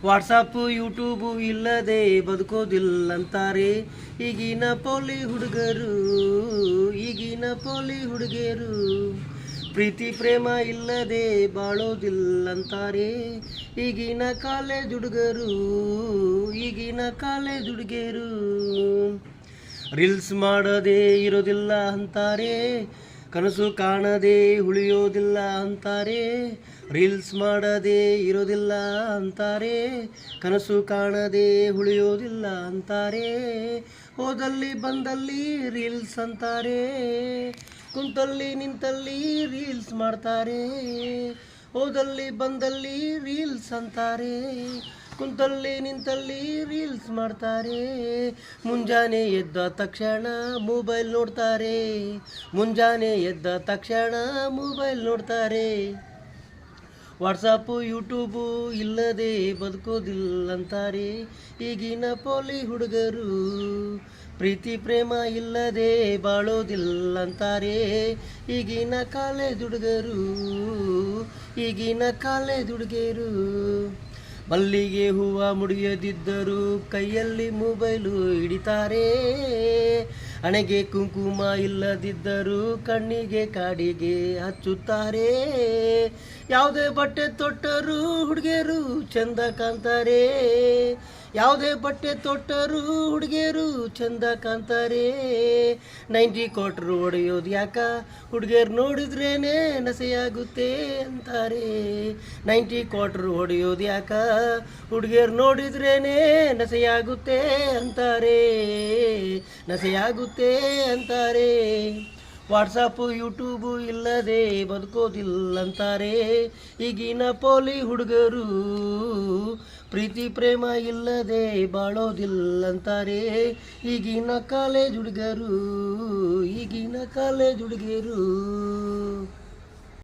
WhatsApp YouTube ಇಲ್ಲದೆ ಬದುಕೋದಿಲ್ಲಂತಾರೆ ಈಗಿನ ಪೋಲಿ ಹುಡುಗರು ಪ್ರೀತಿ ಪ್ರೇಮ ಇಲ್ಲದೆ ಬಾಳೋದಿಲ್ಲಂತಾರೆ ಈಗಿನ ಕಾಲೇಜ್ ಹುಡುಗರು ರೀಲ್ಸ್ ಮಾಡದೆ ಇರೋದಿಲ್ಲ ಅಂತಾರೆ ಕನಸು ಕಾಣದೆ ಉಳಿಯೋದಿಲ್ಲ ಅಂತಾರೆ ರೀಲ್ಸ್ ಮಾಡದೆ ಇರೋದಿಲ್ಲ ಅಂತಾರೆ ಕನಸು ಕಾಣದೆ ಉಳಿಯೋದಿಲ್ಲ ಅಂತಾರೆ ಹೋದಲ್ಲಿ ಬಂದಲ್ಲಿ ರೀಲ್ಸ್ ಅಂತಾರೆ ಕುಂತಲ್ಲಿ ನಿಂತಲ್ಲಿ ರೀಲ್ಸ್ ಮಾಡ್ತಾರೆ ಹೋದಲ್ಲಿ ಬಂದಲ್ಲಿ ರೀಲ್ಸ್ ಅಂತಾರೆ ಕುಂತಲ್ಲಿ ನಿಂತಲ್ಲಿ ರೀಲ್ಸ್ ಮಾಡ್ತಾರೆ ಮುಂಜಾನೆ ಎದ್ದ ತಕ್ಷಣ ಮೊಬೈಲ್ ನೋಡ್ತಾರೆ ವಾಟ್ಸಪ್ಪು ಯೂಟ್ಯೂಬು ಇಲ್ಲದೆ ಬದುಕೋದಿಲ್ಲಂತಾರೆ ಈಗಿನ ಪೋಲಿ ಹುಡುಗರು ಪ್ರೀತಿ ಪ್ರೇಮ ಇಲ್ಲದೆ ಬಾಳೋದಿಲ್ಲಂತಾರೆ ಈಗಿನ ಕಾಲೇಜ್ ಹುಡುಗರು ಮಲ್ಲಿಗೆ ಹೂವ ಮುಡಿಯದಿದ್ದರೂ ಕೈಯಲ್ಲಿ ಮೊಬೈಲು ಹಿಡಿತಾರೆ ಹಣೆಗೆ ಕುಂಕುಮ ಇಲ್ಲದಿದ್ದರೂ ಕಣ್ಣಿಗೆ ಕಾಡಿಗೆ ಹಚ್ಚುತ್ತಾರೆ ಯಾವುದೇ ಬಟ್ಟೆ ತೊಟ್ಟರೂ ಹುಡುಗಿಯರು ಚಂದ ಕಾಣ್ತಾರೆ ನೈಂಟಿ ಕೊಟ್ಟರು ಹೊಡೆಯೋದು ಯಾಕ ಹುಡುಗಿಯರು ನೋಡಿದ್ರೇನೆ ನಸೆಯಾಗುತ್ತೆ ಅಂತಾರೆ 90 ಕ್ವಾರ್ಟರ್ ಹೊಡೆಯೋದು ಯಾಕ ಹುಡುಗಿಯರು ನೋಡಿದ್ರೇನೆ ನಸೆಯಾಗುತ್ತೆ ಅಂತಾರೆ ವಾಟ್ಸಪ್ಪು ಯೂಟ್ಯೂಬು ಇಲ್ಲದೆ ಬದುಕೋದಿಲ್ಲಂತಾರೆ ಈಗಿನ ಪೋಲಿ ಹುಡುಗರು ಪ್ರೀತಿ ಪ್ರೇಮ ಇಲ್ಲದೆ ಬಾಳೋದಿಲ್ಲಂತಾರೆ ಈಗಿನ ಕಾಲೇಜ್ ಹುಡುಗರು